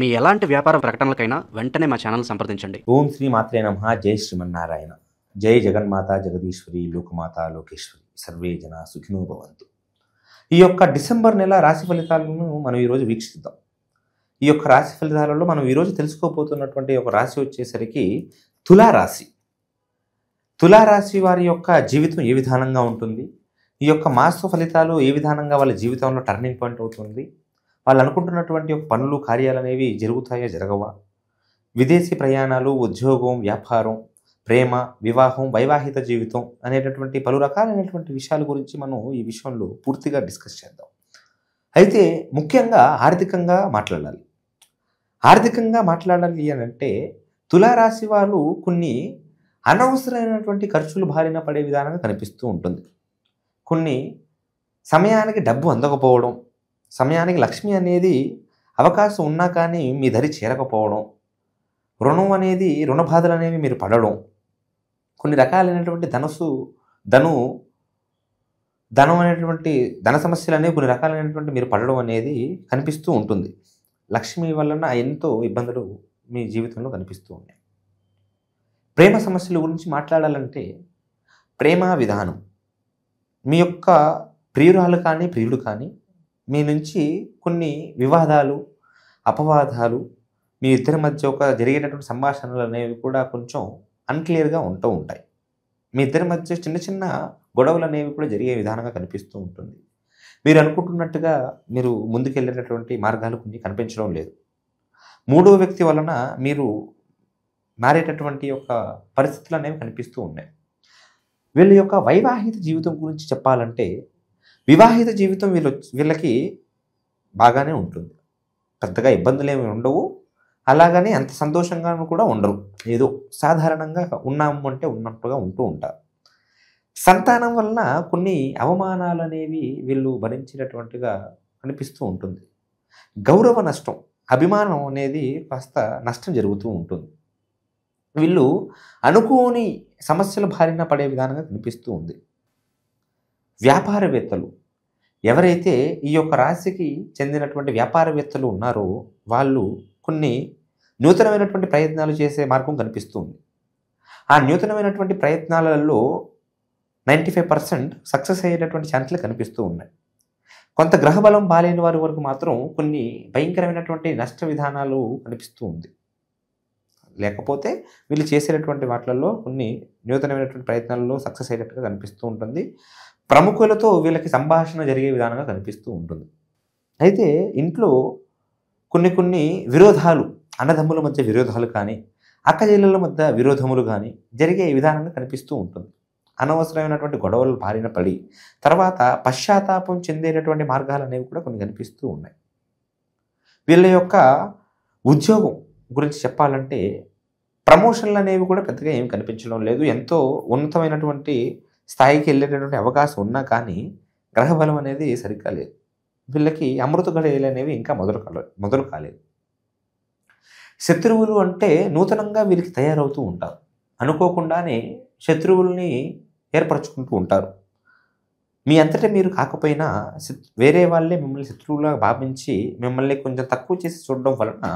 మీ ఎలాంటి వ్యాపార ప్రకటనలకైనా వెంటనే మా ఛానల్ సంప్రదించండి. ఓం శ్రీ మాత్రే నమః. జై శ్రీమన్నారాయణ. జై జగన్మాత జగదీశ్వరి లోకమాత లోకేశ్వరి సర్వే జన సుఖినో భవంతు. ఈ యొక్క డిసెంబర్ నెల రాశి ఫలితాలను మనం ఈరోజు వీక్షిద్దాం. ఈ యొక్క రాశి ఫలితాలలో మనం ఈరోజు తెలుసుకోబోతున్నటువంటి ఒక రాశి వచ్చేసరికి తులారాశి. తులారాశి వారి యొక్క జీవితం ఏ విధానంగా ఉంటుంది, ఈ యొక్క మాస ఫలితాలు ఏ విధానంగా వాళ్ళ జీవితంలో టర్నింగ్ పాయింట్ అవుతుంది, వాళ్ళు అనుకుంటున్నటువంటి ఒక పనులు కార్యాలు అనేవి జరుగుతాయా జరగవా, విదేశీ ప్రయాణాలు, ఉద్యోగం, వ్యాపారం, ప్రేమ, వివాహం, వైవాహిక జీవితం అనేటటువంటి పలు రకాలైనటువంటి విషయాల గురించి మనం ఈ విషయంలో పూర్తిగా డిస్కస్ చేద్దాం. అయితే ముఖ్యంగా ఆర్థికంగా మాట్లాడాలి. ఆర్థికంగా మాట్లాడాలి అని అంటే తులారాశి వారు కొన్ని అనవసరమైనటువంటి ఖర్చులు బారిన పడే విధానంగా కనిపిస్తూ ఉంటుంది. కొన్ని సమయానికి డబ్బు అందకపోవడం, సమయానికి లక్ష్మి అనేది అవకాశం ఉన్నా కానీ మీ దరి చేరకపోవడం, రుణం అనేది రుణ బాధలు అనేవి మీరు పడడం, కొన్ని రకాలైనటువంటి ధనం అనేటువంటి ధన సమస్యలు అనేవి కొన్ని రకాలైనటువంటి మీరు పడడం అనేది కనిపిస్తూ ఉంటుంది. లక్ష్మి వలన ఎంతో ఇబ్బందులు మీ జీవితంలో కనిపిస్తూ ఉన్నాయి. ప్రేమ సమస్యల గురించి మాట్లాడాలంటే ప్రేమ విధానం, మీ యొక్క ప్రియురాలు కానీ ప్రియుడు కానీ మీ నుంచి కొన్ని వివాదాలు, అపవాదాలు, మీ ఇద్దరి మధ్య జరిగేటటువంటి సంభాషణలు అనేవి కూడా కొంచెం అన్క్లియర్గా ఉంటూ ఉంటాయి. మీ ఇద్దరి మధ్య చిన్న చిన్న గొడవలు అనేవి కూడా జరిగే విధానంగా కనిపిస్తూ ఉంటుంది. మీరు అనుకుంటున్నట్టుగా మీరు ముందుకెళ్ళేటటువంటి మార్గాలు కొన్ని కనిపించడం లేదు. మూడవ వ్యక్తి వలన మీరు మారేటటువంటి యొక్క పరిస్థితులు అనేవి కనిపిస్తూ ఉన్నాయి. వీళ్ళ యొక్క వైవాహిక జీవితం గురించి చెప్పాలంటే వివాహిత జీవితం వీళ్ళకి బాగానే ఉంటుంది. పెద్దగా ఇబ్బందులు ఏమి ఉండవు, అలాగని అంత సంతోషంగా కూడా ఉండరు. ఏదో సాధారణంగా ఉన్నాము అంటే ఉన్నట్టుగా ఉంటూ ఉంటారు. సంతానం వలన కొన్ని అవమానాలు అనేవి వీళ్ళు భరించినటువంటిగా కనిపిస్తూ ఉంటుంది. గౌరవ నష్టం, అభిమానం అనేది కాస్త నష్టం జరుగుతూ ఉంటుంది. వీళ్ళు అనుకోని సమస్యల బారిన పడే విధానంగా కనిపిస్తూ ఉంది. వ్యాపారవేత్తలు ఎవరైతే ఈ యొక్క రాశికి చెందినటువంటి వ్యాపారవేత్తలు ఉన్నారో వాళ్ళు కొన్ని నూతనమైనటువంటి ప్రయత్నాలు చేసే మార్గం కనిపిస్తుంది. ఆ నూతనమైనటువంటి ప్రయత్నాలలో 95% సక్సెస్ అయ్యేటటువంటి ఛాన్సులు కనిపిస్తూ ఉన్నాయి. కొంత గ్రహబలం బాలేని వారి వరకు మాత్రం కొన్ని భయంకరమైనటువంటి నష్ట విధానాలు కనిపిస్తూ ఉంది. లేకపోతే వీళ్ళు చేసేటటువంటి వాటిలలో కొన్ని నూతనమైనటువంటి ప్రయత్నాలలో సక్సెస్ అయ్యేటట్టుగా కనిపిస్తూ ఉంటుంది. ప్రముఖులతో వీళ్ళకి సంభాషణ జరిగే విధానంగా కనిపిస్తూ ఉంటుంది. అయితే ఇంట్లో కొన్ని విరోధాలు, అన్నదమ్ముల మధ్య విరోధాలు కానీ, అక్కచెల్లెల మధ్య విరోధములు కానీ జరిగే విధానంగా కనిపిస్తూ ఉంటుంది. అనవసరమైనటువంటి గొడవలు బారిన పడి తర్వాత పశ్చాత్తాపం చెందేటటువంటి మార్గాలు అనేవి కూడా కొన్ని కనిపిస్తూ ఉన్నాయి. వీళ్ళ యొక్క ఉద్యోగం గురించి చెప్పాలంటే ప్రమోషన్లు అనేవి కూడా పెద్దగా ఏమి కనిపించడం లేదు. ఎంతో ఉన్నతమైనటువంటి స్థాయికి వెళ్ళేటటువంటి అవకాశం ఉన్నా కానీ గ్రహబలం అనేది సరిగ్గా లేదు. వీళ్ళకి అమృత గడియలు అనేవి ఇంకా మొదలు కాలేదు. శత్రువులు అంటే నూతనంగా వీళ్ళకి తయారవుతూ ఉంటారు. అనుకోకుండానే శత్రువుల్ని ఏర్పరచుకుంటూ ఉంటారు. మీ అంతటా మీరు కాకపోయినా వేరే వాళ్ళే మిమ్మల్ని శత్రువులుగా భావించి మిమ్మల్ని కొంచెం తక్కువ చేసి చూడడం వలన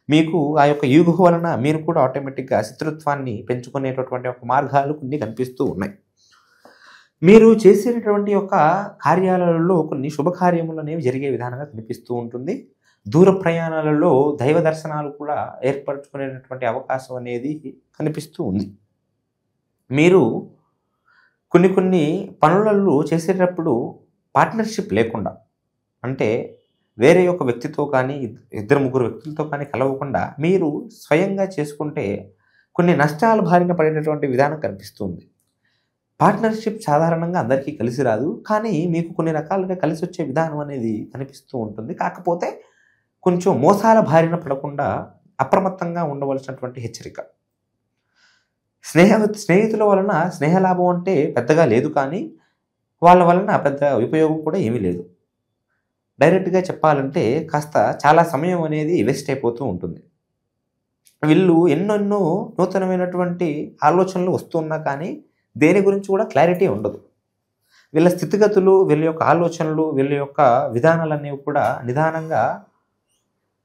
మీకు ఆ యొక్క యూగ వలన మీరు కూడా ఆటోమేటిక్గా శత్రుత్వాన్ని పెంచుకునేటటువంటి ఒక మార్గాలు కొన్ని కనిపిస్తూ ఉన్నాయి. మీరు చేసేటటువంటి యొక్క కార్యాలలో కొన్ని శుభకార్యములు అనేవి జరిగే విధానంగా కనిపిస్తూ ఉంటుంది. దూర ప్రయాణాలలో దైవ దర్శనాలు కూడా ఏర్పరచుకునేటటువంటి అవకాశం అనేది కనిపిస్తూ ఉంది. మీరు కొన్ని పనులలో చేసేటప్పుడు పార్ట్నర్షిప్ లేకుండా, అంటే వేరే ఒక వ్యక్తితో కానీ ఇద్దరు ముగ్గురు వ్యక్తులతో కానీ కలవకుండా మీరు స్వయంగా చేసుకుంటే కొన్ని నష్టాలు బారిన పడేటటువంటి విధానం కనిపిస్తుంది. పార్ట్నర్షిప్ సాధారణంగా అందరికీ కలిసి రాదు, కానీ మీకు కొన్ని రకాలుగా కలిసి వచ్చే విధానం అనేది కనిపిస్తూ ఉంటుంది. కాకపోతే కొంచెం మోసాల బారిన పడకుండా అప్రమత్తంగా ఉండవలసినటువంటి హెచ్చరిక. స్నేహితుల వలన స్నేహలాభం అంటే పెద్దగా లేదు, కానీ వాళ్ళ వలన పెద్ద ఉపయోగం కూడా ఏమీ లేదు. డైరెక్ట్గా చెప్పాలంటే కాస్త చాలా సమయం అనేది వేస్ట్ అయిపోతూ ఉంటుంది. వీళ్ళు ఎన్నెన్నో నూతనమైనటువంటి ఆలోచనలు వస్తున్నా కానీ దేని గురించి కూడా క్లారిటీ ఉండదు. వీళ్ళ స్థితిగతులు, వీళ్ళ యొక్క ఆలోచనలు, వీళ్ళ యొక్క విధానాలు అనేవి కూడా నిదానంగా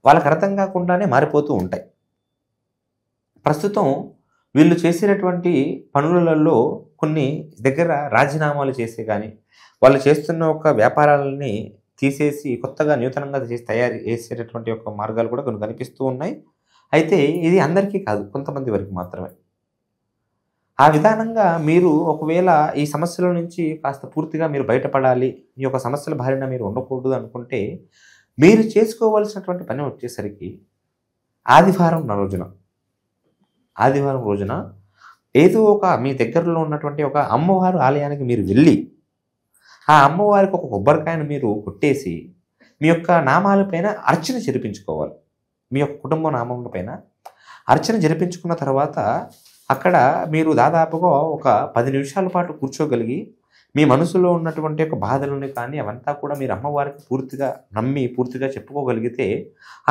వాళ్ళకి అర్థం కాకుండానే మారిపోతూ ఉంటాయి. ప్రస్తుతం వీళ్ళు చేసినటువంటి పనులలో కొన్ని దగ్గర రాజీనామాలు చేసే కానీ, వాళ్ళు చేస్తున్న ఒక వ్యాపారాలని తీసేసి కొత్తగా నూతనంగా చేసి తయారు చేసేటటువంటి ఒక మార్గాలు కూడా కొన్ని కనిపిస్తూ ఉన్నాయి. అయితే ఇది అందరికీ కాదు, కొంతమంది వరకు మాత్రమే. ఆ విధానంగా మీరు ఒకవేళ ఈ సమస్యల నుంచి కాస్త పూర్తిగా మీరు బయటపడాలి, ఈ యొక్క సమస్యల బారిన మీరు ఉండకూడదు అనుకుంటే, మీరు చేసుకోవాల్సినటువంటి పని వచ్చేసరికి ఆదివారం రోజున ఏదో ఒక మీ దగ్గరలో ఉన్నటువంటి ఒక అమ్మవారు ఆలయానికి మీరు వెళ్ళి, ఆ అమ్మవారికి ఒక కొబ్బరికాయను మీరు కొట్టేసి మీ యొక్క నామాల పైన అర్చన జరిపించుకోవాలి. మీ యొక్క కుటుంబ నామముల పైన అర్చన జరిపించుకున్న తర్వాత అక్కడ మీరు దాదాపుగా ఒక 10 నిమిషాల పాటు కూర్చోగలిగి మీ మనసులో ఉన్నటువంటి ఒక బాధలని కానీ అవంతా కూడా మీరు అమ్మవారికి పూర్తిగా నమ్మి పూర్తిగా చెప్పుకోగలిగితే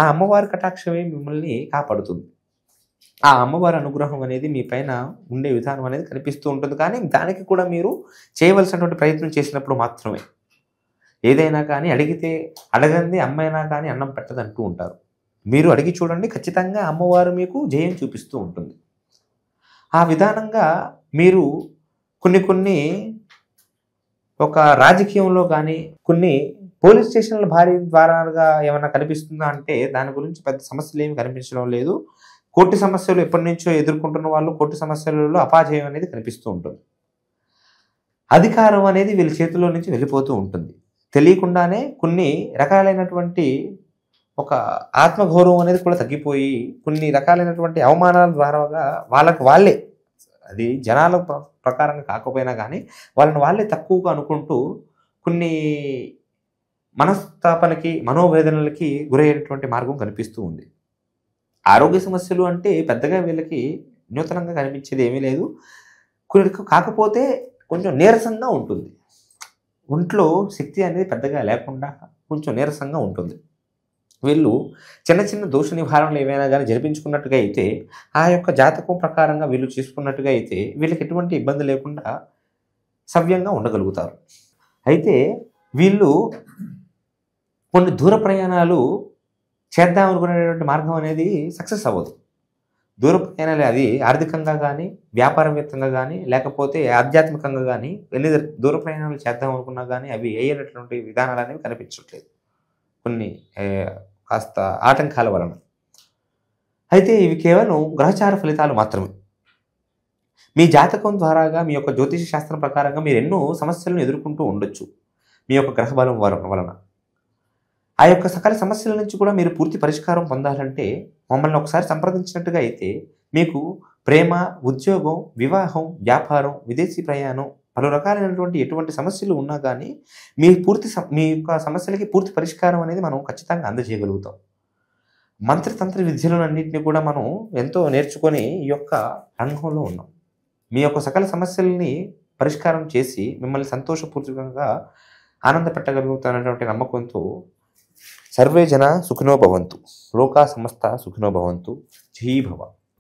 ఆ అమ్మవారి కటాక్షమే మిమ్మల్ని కాపాడుతుంది. ఆ అమ్మవారి అనుగ్రహం అనేది మీ పైన ఉండే విధానం అనేది కనిపిస్తూ ఉంటుంది. కానీ దానికి కూడా మీరు చేయవలసినటువంటి ప్రయత్నం చేసినప్పుడు మాత్రమే. ఏదైనా కానీ అడగంది అమ్మైనా కానీ అన్నం పెట్టదంటూ ఉంటారు. మీరు అడిగి చూడండి, ఖచ్చితంగా అమ్మవారు మీకు జయం చూపిస్తూ ఉంటుంది. ఆ విధానంగా మీరు కొన్ని ఒక రాజకీయంలో కానీ కొన్ని పోలీస్ స్టేషన్ల భారీ ద్వారాగా ఏమైనా కనిపిస్తుందా అంటే దాని గురించి పెద్ద సమస్యలు ఏమి కనిపించడం లేదు. కోర్టు సమస్యలు ఎప్పటి నుంచో ఎదుర్కొంటున్న వాళ్ళు కోర్టు సమస్యలలో అపాజయం అనేది కనిపిస్తూ ఉంటుంది. అధికారం అనేది వీళ్ళ చేతుల్లో నుంచి వెళ్ళిపోతూ ఉంటుంది. తెలియకుండానే కొన్ని రకాలైనటువంటి ఒక ఆత్మగౌరవం అనేది కూడా తగ్గిపోయి కొన్ని రకాలైనటువంటి అవమానాల ద్వారాగా వాళ్ళే అది జనాల ప్రకారంగా కాకపోయినా కానీ వాళ్ళని వాళ్ళే తక్కువగా అనుకుంటూ కొన్ని మనస్తాపనకి మనోవేదనలకి గురయ్యేటువంటి మార్గం కనిపిస్తూ ఉంది. ఆరోగ్య సమస్యలు అంటే పెద్దగా వీళ్ళకి నూతనంగా కనిపించేది ఏమీ లేదు. కాకపోతే కొంచెం నీరసంగా ఉంటుంది. ఒంట్లో శక్తి అనేది పెద్దగా లేకుండా కొంచెం నీరసంగా ఉంటుంది. వీళ్ళు చిన్న దోష నివారణలు ఏవైనా కానీ జరిపించుకున్నట్టుగా అయితే ఆ యొక్క జాతకం ప్రకారంగా వీళ్ళు చేసుకున్నట్టుగా అయితే వీళ్ళకి ఎటువంటి ఇబ్బంది లేకుండా సవ్యంగా ఉండగలుగుతారు. అయితే వీళ్ళు కొన్ని దూర ప్రయాణాలు చేద్దాం అనుకునేటువంటి మార్గం అనేది సక్సెస్ అవ్వదు. దూర ప్రయాణాలు అది ఆర్థికంగా కానీ వ్యాపారవేత్తంగా కానీ లేకపోతే ఆధ్యాత్మికంగా కానీ ఎన్ని దూర ప్రయాణాలు చేద్దాం అనుకున్నా కానీ అవి అయ్యేటటువంటి విధానాలు అనేవి కనిపించట్లేదు కొన్ని కాస్త ఆటంకాల వలన. అయితే ఇవి కేవలం గ్రహచార ఫలితాలు మాత్రమే. మీ జాతకం ద్వారాగా మీ యొక్క జ్యోతిష శాస్త్రం ప్రకారంగా మీరు ఎన్నో సమస్యలను ఎదుర్కొంటూ ఉండొచ్చు మీ యొక్క గ్రహబలం వలన. ఆ యొక్క సకల సమస్యల నుంచి కూడా మీరు పూర్తి పరిష్కారం పొందాలంటే మమ్మల్ని ఒకసారి సంప్రదించినట్టుగా అయితే మీకు ప్రేమ, ఉద్యోగం, వివాహం, వ్యాపారం, విదేశీ ప్రయాణం, పలు రకాలైనటువంటి ఎటువంటి సమస్యలు ఉన్నా కానీ మీ యొక్క సమస్యలకి పూర్తి పరిష్కారం అనేది మనం ఖచ్చితంగా అందజేయగలుగుతాం. మంత్రతంత్ర విద్యలన్నింటినీ కూడా మనం ఎంతో నేర్చుకొని ఈ యొక్క రంగంలో ఉన్నాం. మీ యొక్క సకల సమస్యల్ని పరిష్కారం చేసి మిమ్మల్ని సంతోషపూర్వకంగా ఆనంద పెట్టగలుగుతానటువంటి నమ్మకంతో సర్వే జన సుఖినో భవంతు, లోకా సమస్త సుఖినో భవంతు. జై భవ.